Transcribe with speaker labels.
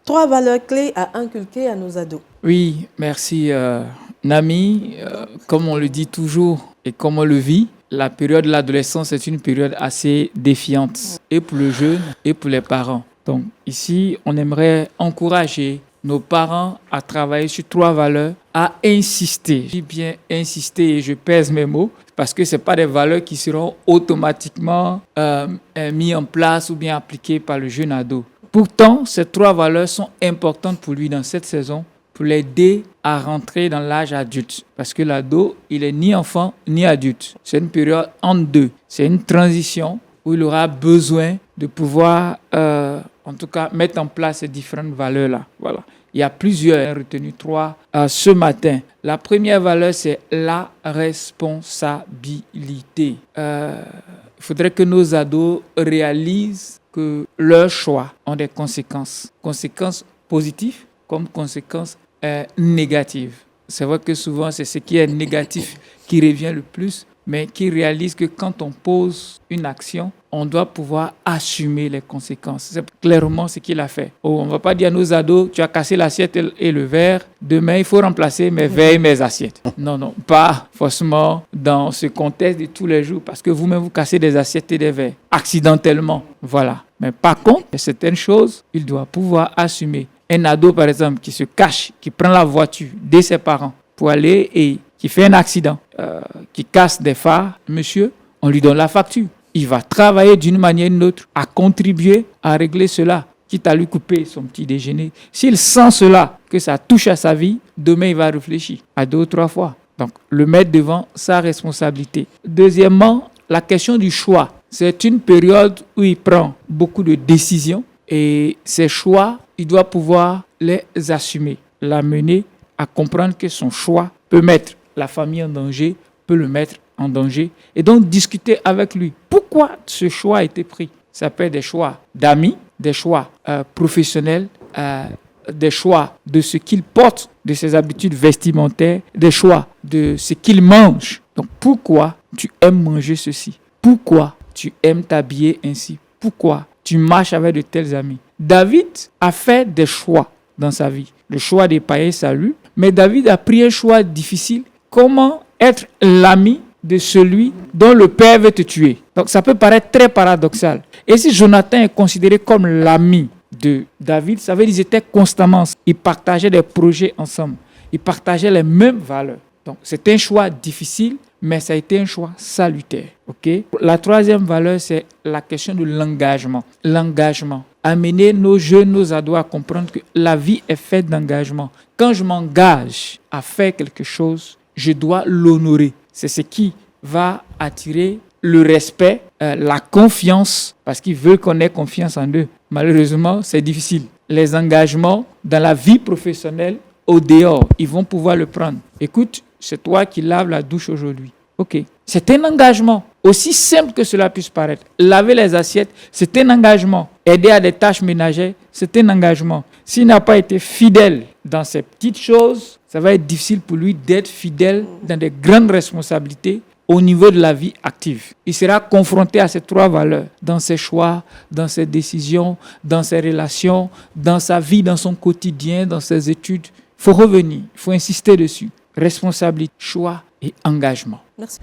Speaker 1: 3 valeurs clés à inculquer à nos ados.
Speaker 2: Oui, merci Nami. Comme on le dit toujours et comme on le vit, la période de l'adolescence est une période assez défiante et pour le jeune et pour les parents. Donc ici, on aimerait encourager nos parents à travailler sur 3 valeurs, à insister. Je dis bien insister et je pèse mes mots parce que ce pas des valeurs qui seront automatiquement mises en place ou bien appliquées par le jeune ado. Pourtant, ces 3 valeurs sont importantes pour lui dans cette saison pour l'aider à rentrer dans l'âge adulte. Parce que l'ado, il est ni enfant ni adulte. C'est une période entre deux. C'est une transition où il aura besoin de pouvoir, en tout cas, mettre en place ces différentes valeurs-là. Voilà. Il y a plusieurs, retenu 3 ce matin. La première valeur, c'est la responsabilité. Il faudrait que nos ados réalisent que leurs choix ont des conséquences. Conséquences positives comme conséquences négatives. C'est vrai que souvent, c'est ce qui est négatif qui revient le plus, mais qui réalise que quand on pose une action, on doit pouvoir assumer les conséquences. C'est clairement ce qu'il a fait. On ne va pas dire à nos ados, tu as cassé l'assiette et le verre, demain il faut remplacer mes verres et mes assiettes. Non, pas forcément dans ce contexte de tous les jours, parce que vous-même vous cassez des assiettes et des verres, accidentellement. Voilà. Mais par contre, certaines choses, il doit pouvoir assumer. Un ado, par exemple, qui se cache, qui prend la voiture de ses parents pour aller et qui fait un accident, qui casse des phares, monsieur, on lui donne la facture. Il va travailler d'une manière ou d'une autre à contribuer à régler cela, quitte à lui couper son petit déjeuner. S'il sent cela, que ça touche à sa vie, demain il va réfléchir à 2 ou 3 fois. Donc, le mettre devant sa responsabilité. Deuxièmement, la question du choix. C'est une période où il prend beaucoup de décisions et ces choix, il doit pouvoir les assumer, l'amener à comprendre que son choix peut mettre la famille en danger, peut le mettre en danger, et donc discuter avec lui. Pourquoi ce choix a été pris? Ça peut être des choix d'amis, des choix professionnels, des choix de ce qu'il porte, de ses habitudes vestimentaires, des choix de ce qu'il mange. Donc pourquoi tu aimes manger ceci? Pourquoi tu aimes t'habiller ainsi? Pourquoi tu marches avec de tels amis? David a fait des choix dans sa vie. Le choix d'épargner sa rue, mais David a pris un choix difficile. Comment être l'ami de celui dont le père veut te tuer? Donc ça peut paraître très paradoxal. Et si Jonathan est considéré comme l'ami de David, ça veut dire qu'ils étaient constamment, ils partageaient des projets ensemble, ils partageaient les mêmes valeurs. Donc c'est un choix difficile, mais ça a été un choix salutaire. Okay? La troisième valeur, c'est la question de l'engagement. L'engagement. Amener nos jeunes, nos ados à comprendre que la vie est faite d'engagement. Quand je m'engage à faire quelque chose, je dois l'honorer. C'est ce qui va attirer le respect, la confiance, parce qu'ils veulent qu'on ait confiance en eux. Malheureusement, c'est difficile. Les engagements dans la vie professionnelle, au dehors, ils vont pouvoir le prendre. Écoute, c'est toi qui laves la douche aujourd'hui. Ok. C'est un engagement. Aussi simple que cela puisse paraître. Laver les assiettes, c'est un engagement. Aider à des tâches ménagères, c'est un engagement. S'il n'a pas été fidèle dans ces petites choses, ça va être difficile pour lui d'être fidèle dans des grandes responsabilités au niveau de la vie active. Il sera confronté à ces 3 valeurs dans ses choix, dans ses décisions, dans ses relations, dans sa vie, dans son quotidien, dans ses études. Il faut revenir, il faut insister dessus. Responsabilité, choix et engagement.
Speaker 1: Merci.